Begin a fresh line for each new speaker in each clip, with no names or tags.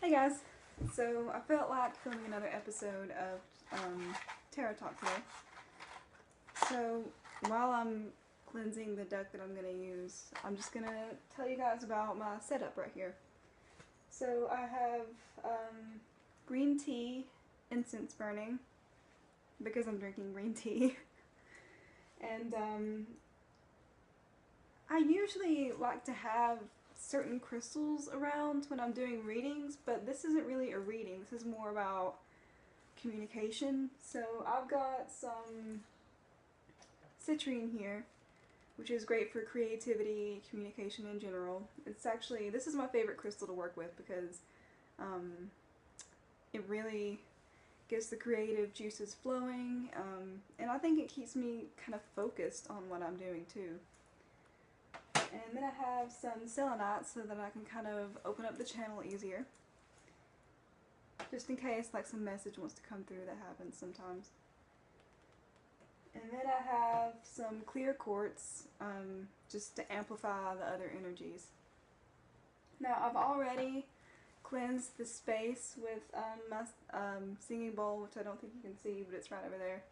Hey guys! So I felt like filming another episode of Tarot Talk today. So while I'm cleansing the deck that I'm going to use, I'm just going to tell you guys about my setup right here. So I have green tea incense burning because I'm drinking green tea. And I usually like to have certain crystals around when I'm doing readings, but this isn't really a reading. This is more about communication. So I've got some citrine here, which is great for creativity, communication in general. It's actually, this is my favorite crystal to work with because it really gets the creative juices flowing, and I think it keeps me kind of focused on what I'm doing too. And then I have some selenite so that I can kind of open up the channel easier. Just in case like some message wants to come through. That happens sometimes. And then I have some clear quartz just to amplify the other energies. Now I've already cleansed the space with my singing bowl, which I don't think you can see, but it's right over there.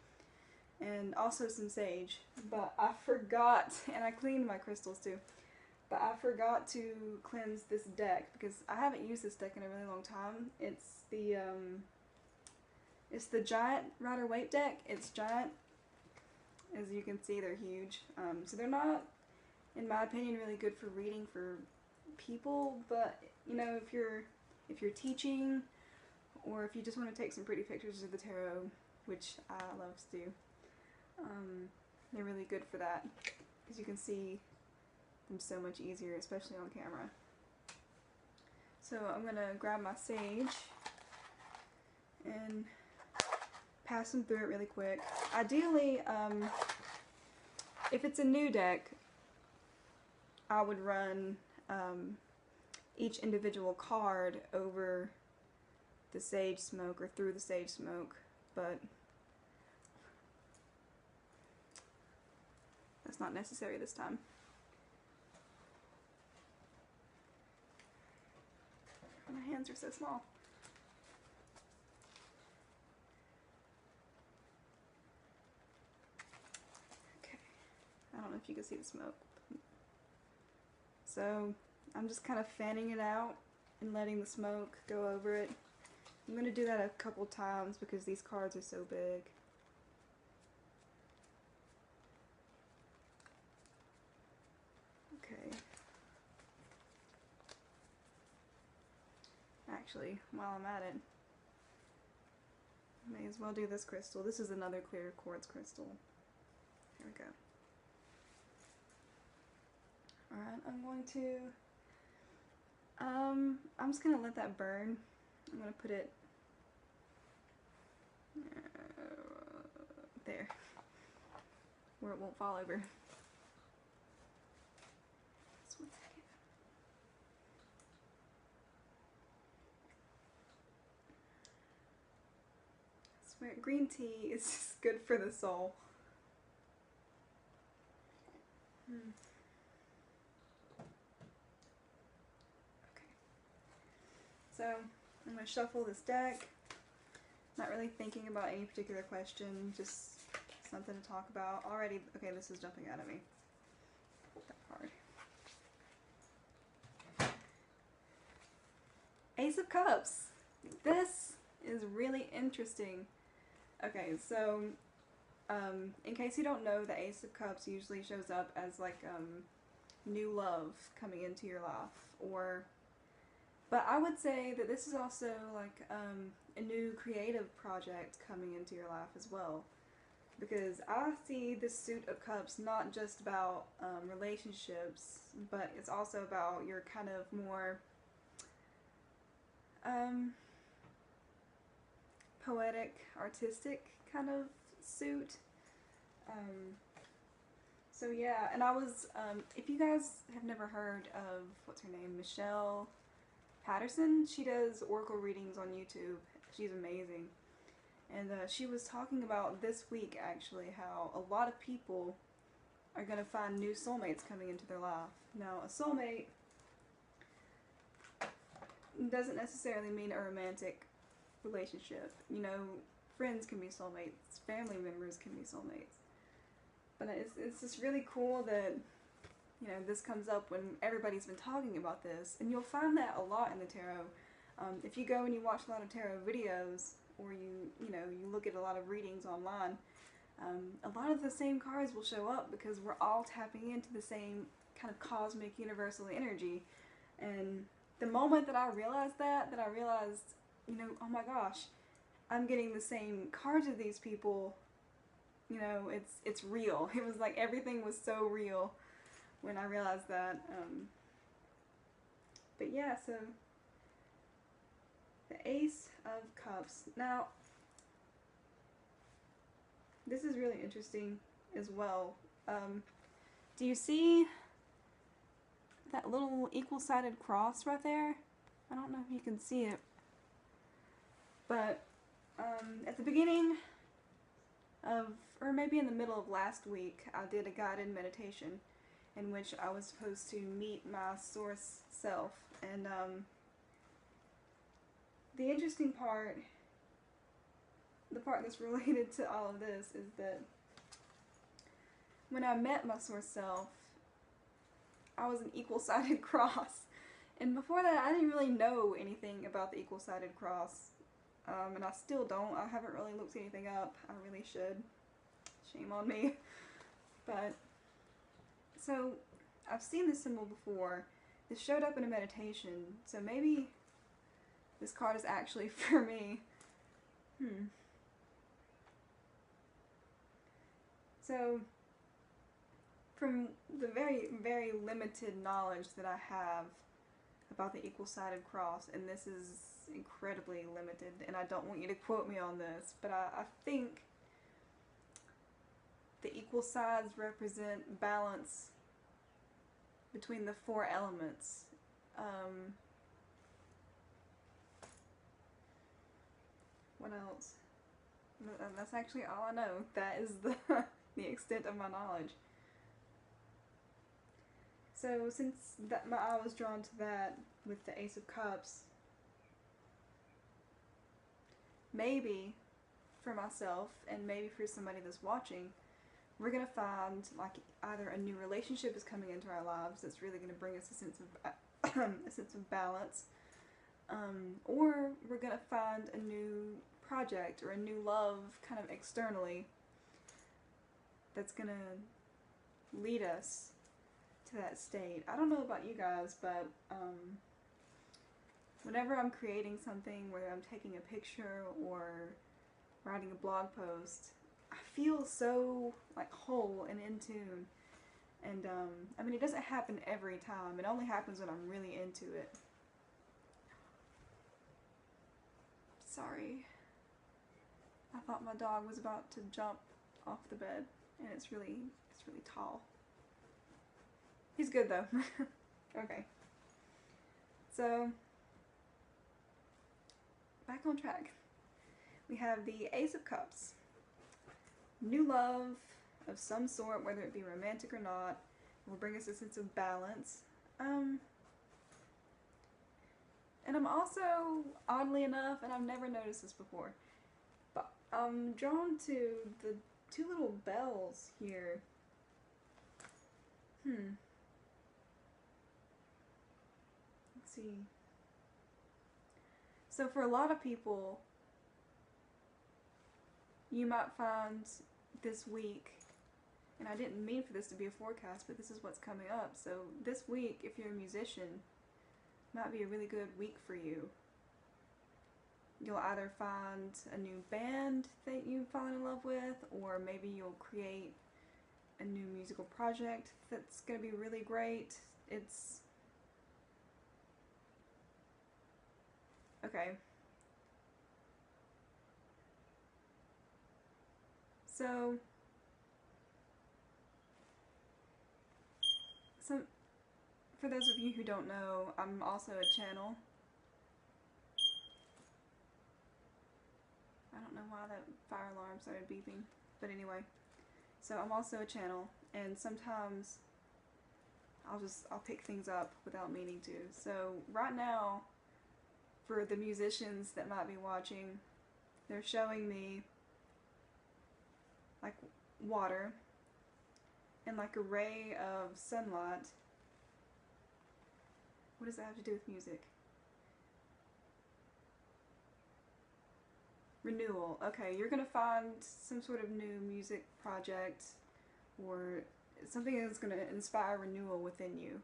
And also some sage, but I forgot, and I cleaned my crystals too, but I forgot to cleanse this deck because I haven't used this deck in a really long time. It's the Giant Rider-Waite deck. It's giant, as you can see. They're huge, so they're not, in my opinion, really good for reading for people, but you know, if you're teaching, or if you just want to take some pretty pictures of the tarot, which I love to do, they're really good for that because you can see them so much easier, especially on camera. So I'm going to grab my sage and pass them through it really quick. Ideally, if it's a new deck, I would run each individual card over the sage smoke or through the sage smoke, but that's not necessary this time. My hands are so small. Okay, I don't know if you can see the smoke. So I'm just kind of fanning it out and letting the smoke go over it. I'm going to do that a couple times because these cards are so big. Okay. Actually, while I'm at it, may as well do this crystal. This is another clear quartz crystal. Here we go. Alright, I'm going to, I'm just going to let that burn. I'm going to put it there, where it won't fall over. Just 1 second. I swear, green tea is just good for the soul. Okay. So, I'm going to shuffle this deck. Not really thinking about any particular question, just something to talk about. Already, okay, this is jumping out at me. That card. Ace of Cups. This is really interesting. Okay, so in case you don't know, the Ace of Cups usually shows up as like new love coming into your life, but I would say that this is also like a new creative project coming into your life as well, because I see this Suit of Cups not just about relationships, but it's also about your kind of more poetic, artistic kind of suit. So yeah, and I was, if you guys have never heard of, what's her name, Michelle Patterson, she does oracle readings on YouTube. She's amazing. And she was talking about this week, actually, how a lot of people are going to find new soulmates coming into their life. Now, a soulmate doesn't necessarily mean a romantic relationship. You know, friends can be soulmates, family members can be soulmates. But it's just really cool that, you know, this comes up when everybody's been talking about this. And you'll find that a lot in the tarot. If you go and you watch a lot of tarot videos, or you know, you look at a lot of readings online, a lot of the same cards will show up because we're all tapping into the same kind of cosmic universal energy. And the moment that I realized that I realized, you know, oh my gosh, I'm getting the same cards of these people. You know, it's real. It was like everything was so real when I realized that. But yeah, so the Ace of Cups. Now, this is really interesting as well. Do you see that little equal-sided cross right there? I don't know if you can see it. But at the beginning of, or maybe in the middle of last week, I did a guided meditation in which I was supposed to meet my source self. And the interesting part, the part that's related to all of this, is that when I met my source self, I was an equal-sided cross. And before that, I didn't really know anything about the equal-sided cross. And I still don't. I haven't really looked anything up. I really should. Shame on me. But, so, I've seen this symbol before. This showed up in a meditation. So maybe this card is actually for me. So, from the very, very limited knowledge that I have about the equal-sided cross, and this is incredibly limited, and I don't want you to quote me on this, but I think the equal sides represent balance between the four elements. What else? That's actually all I know. That is the extent of my knowledge. So since my eye was drawn to that with the Ace of Cups, maybe for myself and maybe for somebody that's watching, we're going to find like either a new relationship is coming into our lives that's really going to bring us a sense of balance, or we're going to find a new project or a new love kind of externally that's going to lead us to that state. I don't know about you guys, but whenever I'm creating something, whether I'm taking a picture or writing a blog post, I feel so like whole and in tune. And I mean, it doesn't happen every time. It only happens when I'm really into it. Sorry. I thought my dog was about to jump off the bed, and it's really tall. He's good though. Okay. So, back on track. We have the Ace of Cups. New love of some sort, whether it be romantic or not, will bring us a sense of balance. And I'm also, oddly enough, and I've never noticed this before, but I'm drawn to the two little bells here. Let's see. So for a lot of people, you might find this week, and I didn't mean for this to be a forecast, but this is what's coming up. So this week, if you're a musician, might be a really good week for you. You'll either find a new band that you've fallen in love with, or maybe you'll create a new musical project that's going to be really great. It's okay. So for those of you who don't know, I'm also a channel. I don't know why that fire alarm started beeping, but anyway. So I'm also a channel, and sometimes I'll pick things up without meaning to. So right now, for the musicians that might be watching, they're showing me like water and like a ray of sunlight. What does that have to do with music? Renewal. Okay, you're gonna find some sort of new music project or something that's gonna inspire renewal within you.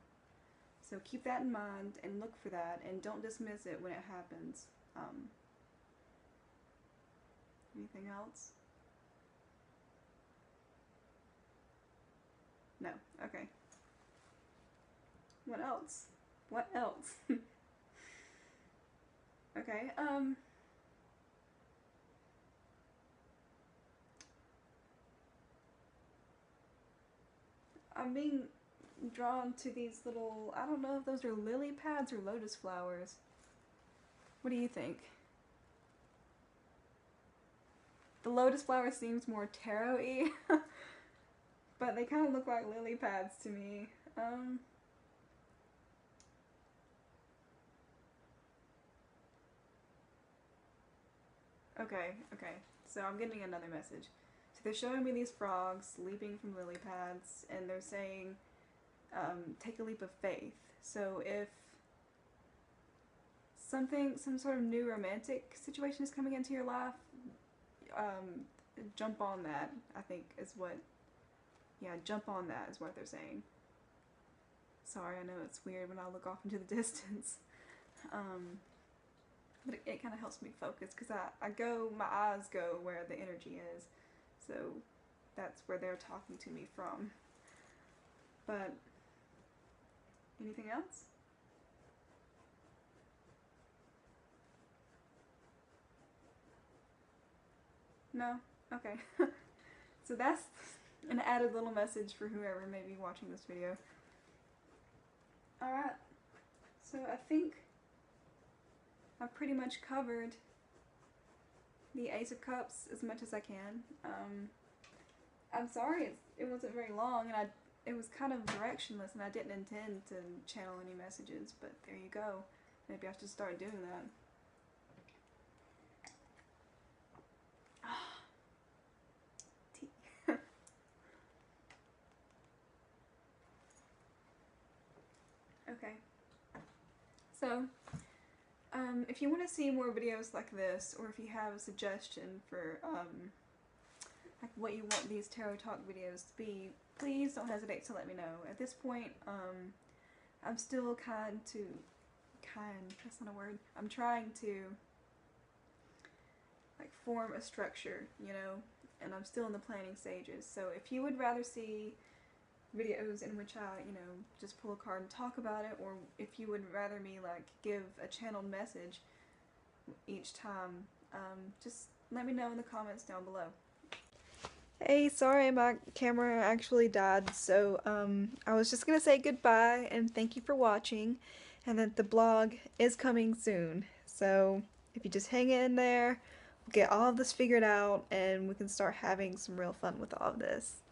So keep that in mind and look for that, and don't dismiss it when it happens. Anything else? No. Okay. What else? What else? Okay. I'm being drawn to these little, I don't know if those are lily pads or lotus flowers. What do you think? The lotus flower seems more tarot-y, but they kind of look like lily pads to me. Okay, so I'm getting another message. So they're showing me these frogs leaping from lily pads, and they're saying, take a leap of faith. So if some sort of new romantic situation is coming into your life, jump on that, I think is what, yeah, jump on that is what they're saying. Sorry, I know it's weird when I look off into the distance. But it kind of helps me focus because my eyes go where the energy is. So that's where they're talking to me from. But anything else? No? Okay. So that's an added little message for whoever may be watching this video. Alright. So I think I've pretty much covered the Ace of Cups as much as I can. I'm sorry it wasn't very long, and it was kind of directionless, and I didn't intend to channel any messages, but there you go. Maybe I should start doing that. Tea. Okay. So, if you want to see more videos like this, or if you have a suggestion for like what you want these Tarot Talk videos to be, please don't hesitate to let me know. At this point, I'm still that's not a word. I'm trying to like form a structure, you know, and I'm still in the planning stages. So if you would rather see videos in which I, you know, just pull a card and talk about it, or if you would rather me like give a channeled message each time, just let me know in the comments down below. Hey, sorry my camera actually died, so I was just gonna say goodbye and thank you for watching, and that the blog is coming soon. So if you just hang in there, we'll get all of this figured out and we can start having some real fun with all of this.